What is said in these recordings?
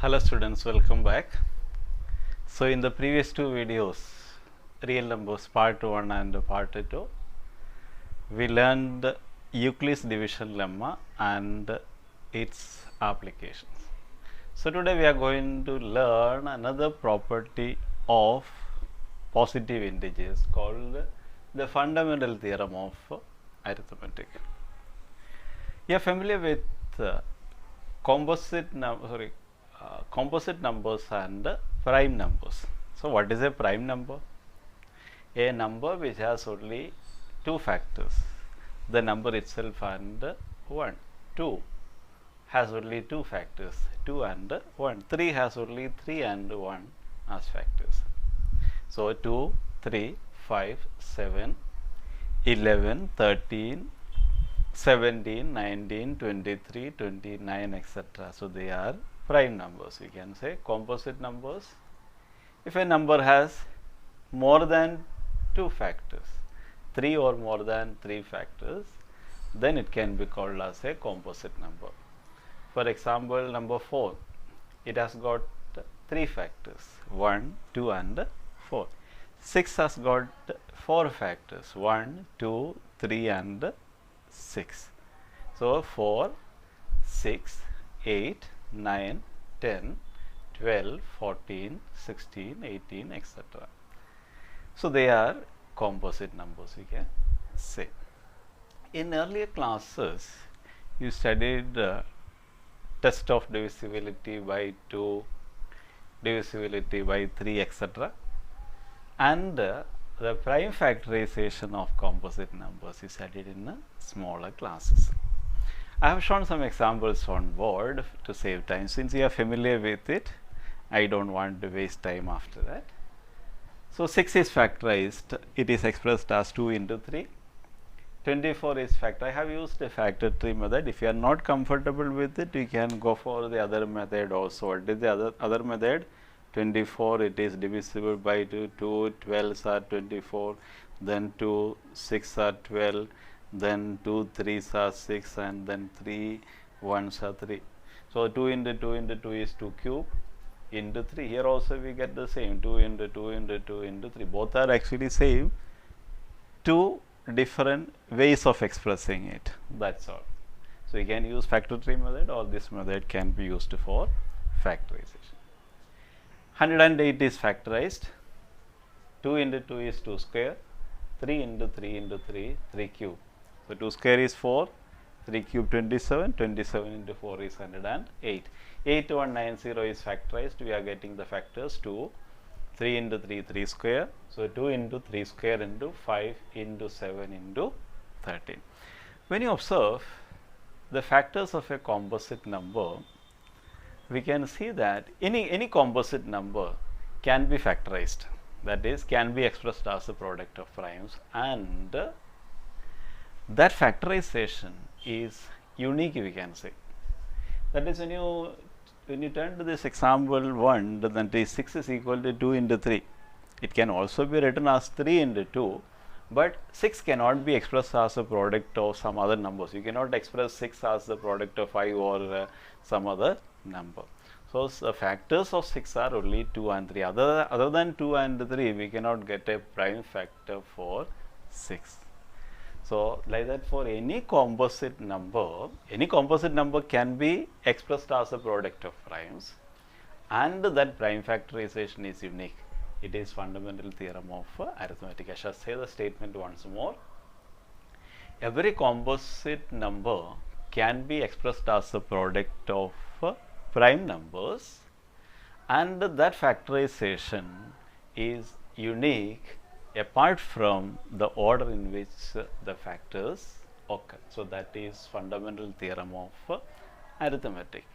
Hello students, welcome back. So in the previous two videos, real numbers part 1 and part 2, we learned Euclid's division lemma and its applications. So today we are going to learn another property of positive integers called the fundamental theorem of arithmetic. You are familiar with composite numbers and prime numbers. So what is a prime number? A number which has only two factors, the number itself and 1. 2 has only two factors, 2 and 1. 3 has only 3 and 1 as factors. So 2, 3, 5, 7, 11, 13, 17, 19, 23, 29, etc. So they are prime numbers. We can say composite numbers. If a number has more than two factors, 3 or more than 3 factors, then it can be called as a composite number. For example, number 4, it has got 3 factors, 1, 2 and 4. 6 has got 4 factors, 1, 2, 3 and 6. So 4, 6, 8, 9, 10, 12, 14, 16, 18, etc. So they are composite numbers, we can say. In earlier classes, you studied test of divisibility by 2, divisibility by 3, etc. And the prime factorization of composite numbers is studied in smaller classes. I have shown some examples on board to save time. Since you are familiar with it, I don't want to waste time after that. So 6 is factorized. It is expressed as 2 into 3. 24 is factorized. I have used a factor tree method. If you are not comfortable with it, you can go for the other method also. What is the other method? 24, it is divisible by 2, 2 12s are 24, then 2 6 are 12, then 2 3s are 6, and then 3 1s are 3. So 2 into 2 into 2 is 2 cube into 3. Here also we get the same, 2 into 2 into 2 into 3. Both are actually same, two different ways of expressing it. That's all. So you can use factor tree method, or this method can be used for factorization. 108 is factorized. 2 into 2 is 2 square. 3 into 3 into 3, 3 cube. So 2 square is 4. 3 cube 27. 27 into 4 is 108. 8190 is factorized. We are getting the factors 2. 3 into 3, 3 square. So 2 into 3 square into 5 into 7 into 13. When you observe the factors of a composite number, we can see that any composite number can be factorized, that is, can be expressed as a product of primes, and that factorization is unique, we can say. That is, when you turn to this example 1, that is 6 is equal to 2 into 3. It can also be written as 3 into 2, but 6 cannot be expressed as a product of some other numbers. You cannot express 6 as the product of 5 or some other number. So the factors of 6 are only 2 and 3. Other than 2 and 3, we cannot get a prime factor for 6. So like that, for any composite number can be expressed as a product of primes, and that prime factorization is unique. It is fundamental theorem of arithmetic. I shall say the statement once more. Every composite number can be expressed as a product of prime numbers, and that factorization is unique apart from the order in which the factors occur. So that is fundamental theorem of arithmetic.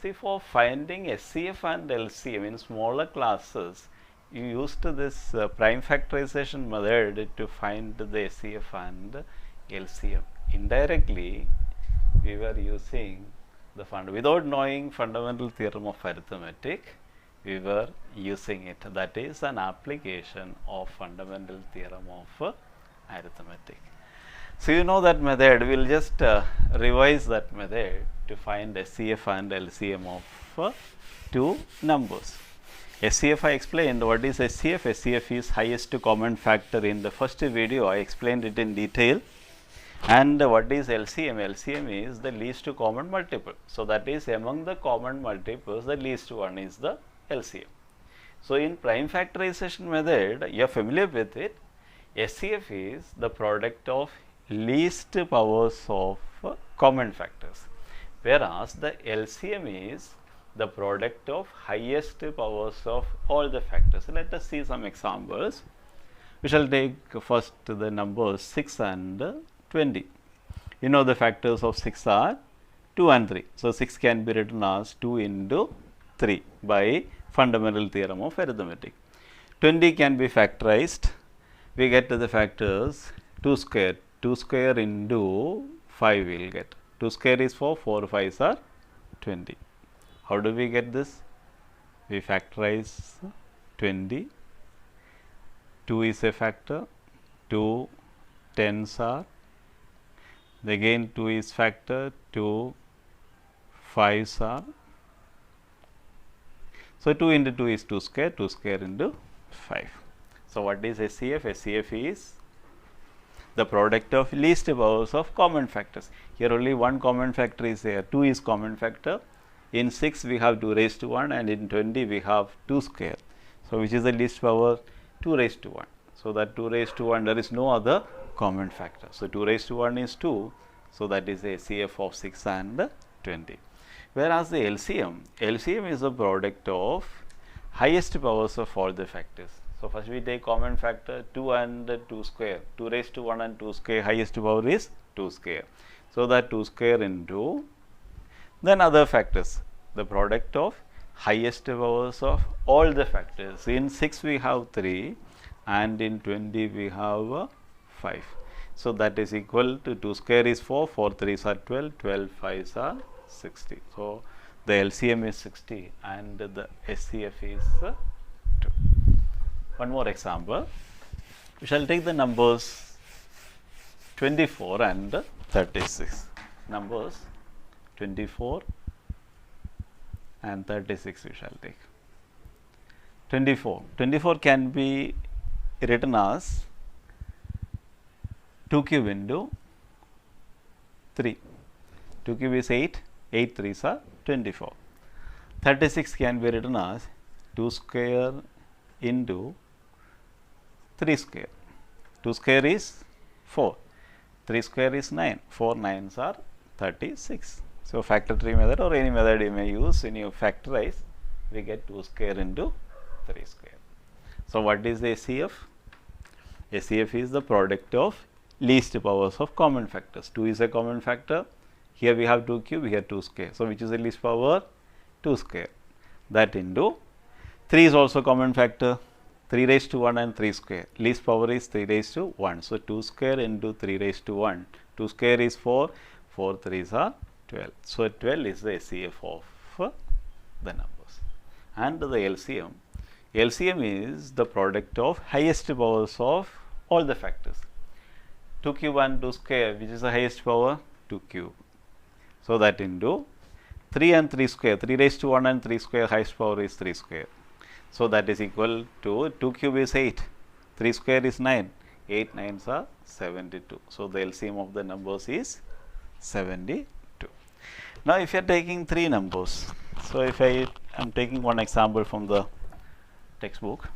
See, for finding SCF and LCM in smaller classes, you used this prime factorization method to find the SCF and LCM. Indirectly, we were using the without knowing fundamental theorem of arithmetic, we were using it. That is an application of fundamental theorem of arithmetic. So you know that method. We will just revise that method to find SCF and LCM of two numbers. SCF I explained. What is SCF? SCF is highest common factor. In the first video I explained it in detail. And what is LCM? LCM is the least common multiple. So that is among the common multiples, the least one is the LCM. So in prime factorization method, you are familiar with it. SCF is the product of least powers of common factors, whereas the LCM is the product of highest powers of all the factors. So let us see some examples. We shall take first the numbers 6 and 20. You know the factors of 6 are 2 and 3. So 6 can be written as 2 into 3 by fundamental theorem of arithmetic. 20 can be factorized. We get to the factors 2 square. 2 square into 5 we will get. 2 square is 4, 4 5s are 20. How do we get this? We factorize 20. 2 is a factor. 2 10s are. Again 2 is factor. 2 5s are. So 2 into 2 is 2 square. 2 square into 5. So what is SCF? SCF is the product of least powers of common factors. Here only one common factor is there. 2 is common factor. In 6 we have 2 raised to 1, and in 20 we have 2 square. So which is the least power? 2 raised to 1. So that 2 raised to 1, there is no other common factor. So 2 raised to 1 is 2. So that is the SCF of 6 and 20. Whereas the LCM is the product of highest powers of all the factors. So first we take common factor 2 and 2 square. 2 raised to 1 and 2 square, highest power is 2 square. So that 2 square into then other factors, the product of highest powers of all the factors. In 6 we have 3 and in 20 we have 5. So that is equal to 2 square is 4, 4 3s are 12, 12 5s are 60. So the LCM is 60 and the SCF is 2. One more example. We shall take the numbers 24 and 36. Numbers 24 and 36 we shall take. 24 can be written as 2 cube into 3. 2 cube is 8, 8 3s are 24. 36 can be written as 2 square into 3 square. 2 square is 4, 3 square is 9, 4 9s are 36. So factor tree method or any method you may use, when you factorize we get 2 square into 3 square. So what is the SCF? SCF is the product of least powers of common factors. 2 is a common factor. Here we have 2 cube, here 2 square. So which is the least power? 2 square. That into 3 is also common factor. 3 raised to 1 and 3 square. Least power is 3 raised to 1. So 2 square into 3 raised to 1. 2 square is 4. 4 3s are 12. So 12 is the SCF of the numbers. And the LCM. LCM is the product of highest powers of all the factors. 2 cube and 2 square, which is the highest power? 2 cube. So that into 3 and 3 square. 3 raised to 1 and 3 square, highest power is 3 square. So that is equal to 2 cube is 8, 3 square is 9, 8 9s are 72. So the LCM of the numbers is 72. Now if you are taking 3 numbers, so if I am taking one example from the textbook.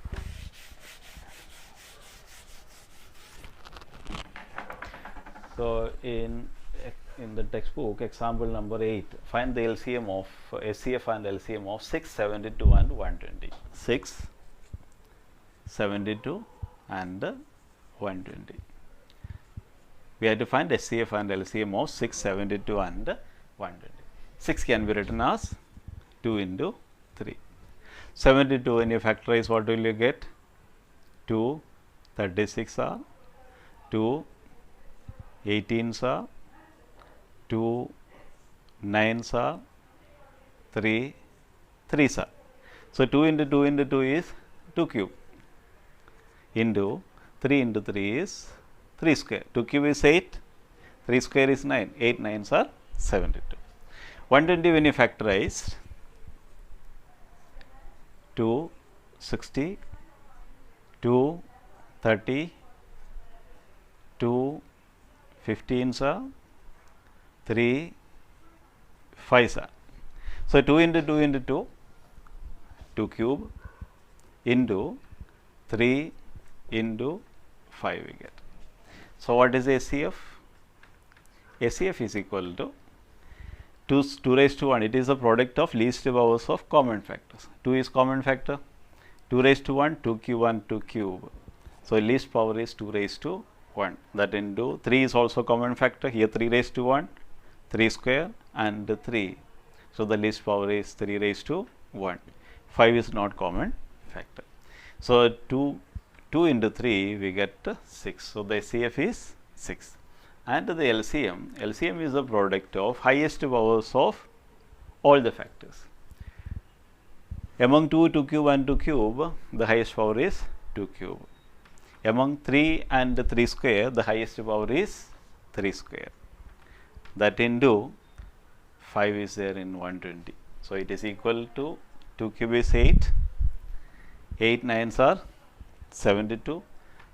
So in the textbook, example number 8, find the LCM of SCF and LCM of 6, 72 and 120. 6, 72 and 120. We have to find SCF and LCM of 6, 72 and 120. 6 can be written as 2 into 3. 72 when you factorize, what will you get? 2 36 are, 2 18s are, 2 9s are, 3 3s are. So 2 into 2 into 2 is 2 cube into 3 into 3 is 3 square. 2 cube is 8, 3 square is 9, 8 9s are 72. 120 when you factorize, 2 60, 2 30, 2 15s are 3 5s are. So, 2 into 2 into 2, 2 cube into 3 into 5 we get. So, what is SCF? SCF is equal to 2 raised to 1. It is the product of least powers of common factors. 2 is common factor. 2 raised to 1, 2 cube 1, 2 cube. So, least power is 2 raised to 1. That into 3 is also common factor. Here 3 raised to 1, 3 square and 3. So, the least power is 3 raised to 1. 5 is not common factor. So, 2 into 3 we get 6. So, the SCF is 6. And the LCM is the product of highest powers of all the factors. Among 2 cube and 2 cube, the highest power is 2 cube. Among 3 and 3 square, the highest power is 3 square. That into 5 is there in 120. So, it is equal to 2 cube is 8, 8 9s are 72,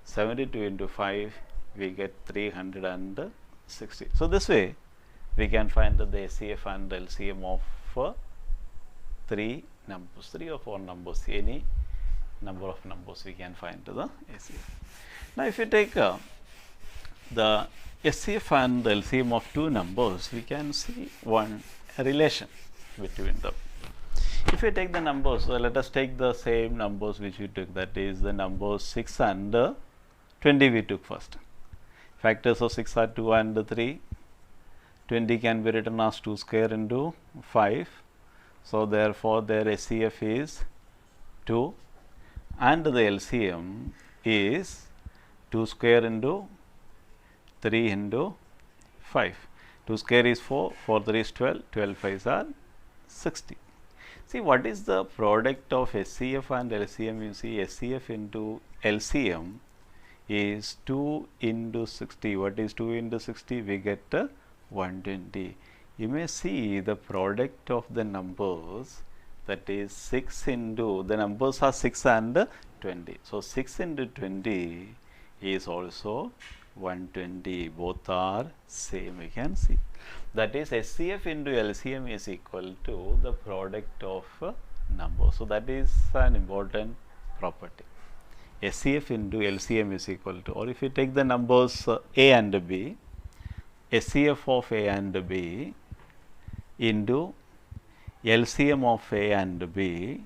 72 into 5 we get 360. So, this way we can find the SCF and LCM of 3 numbers, 3 or 4 numbers, any number of numbers we can find the SCF. Now, if you take the SCF and the LCM of 2 numbers, we can see one relation between them. If we take the numbers, so let us take the same numbers which we took, that is the numbers 6 and 20 we took first. Factors of 6 are 2 and 3. 20 can be written as 2 square into 5. So, therefore, their SCF is 2 and the LCM is 2 square into 3 into 5. 2 square is 4, 4 3 is 12, 12 5s are 60. See, what is the product of SCF and LCM? You see, SCF into LCM is 2 into 60. What is 2 into 60? We get 120. You may see the product of the numbers, that is 6 into, the numbers are 6 and 20. So, 6 into 20 is also 120. Both are same, we can see. That is SCF into LCM is equal to the product of numbers. So, that is an important property. SCF into LCM is equal to, or if you take the numbers A and B, SCF of A and B into LCM of A and B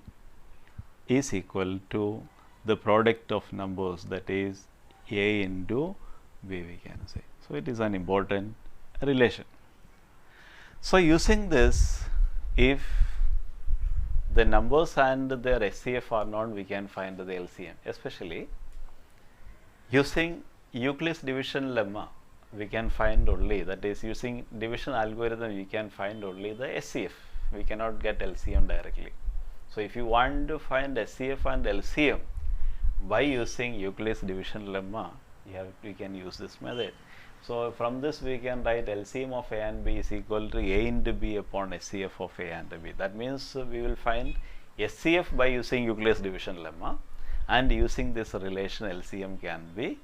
is equal to the product of numbers, that is A into B, we can say. So, it is an important relation. So, using this, if the numbers and their SCF are known, we can find the LCM. Especially using Euclid's division lemma, we can find only, that is using division algorithm, we can find only the SCF. We cannot get LCM directly. So, if you want to find SCF and LCM by using Euclid's division lemma, we can use this method. So, from this we can write LCM of A and B is equal to A into B upon SCF of A and B. That means we will find SCF by using Euclid's division lemma, and using this relation LCM can be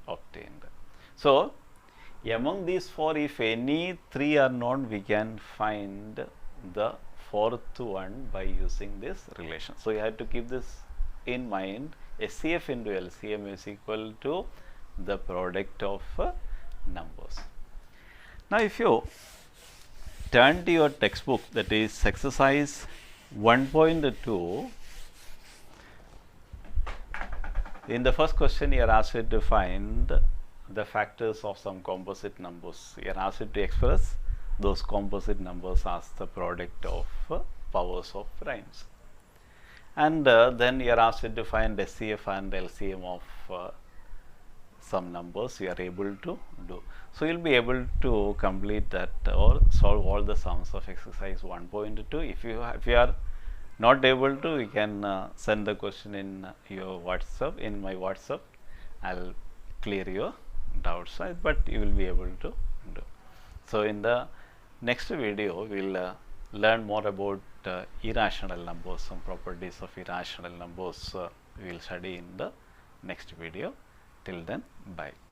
obtained. So, among these 4, if any 3 are known, we can find the 4th one by using this relation. So, you have to keep this in mind. SCF into LCM is equal to the product of numbers. Now, if you turn to your textbook, that is exercise 1.2, in the first question you are asked to find the factors of some composite numbers. You are asked to express those composite numbers as the product of powers of primes, and then you are asked to find SCF and LCM of some numbers. You are able to do. So, you will be able to complete that or solve all the sums of exercise 1.2. If you are not able to, you can send the question in your WhatsApp, in my WhatsApp. I will clear your doubts, but you will be able to do. So in the next video, we'll learn more about irrational numbers, some properties of irrational numbers we'll study in the next video. Till then, bye.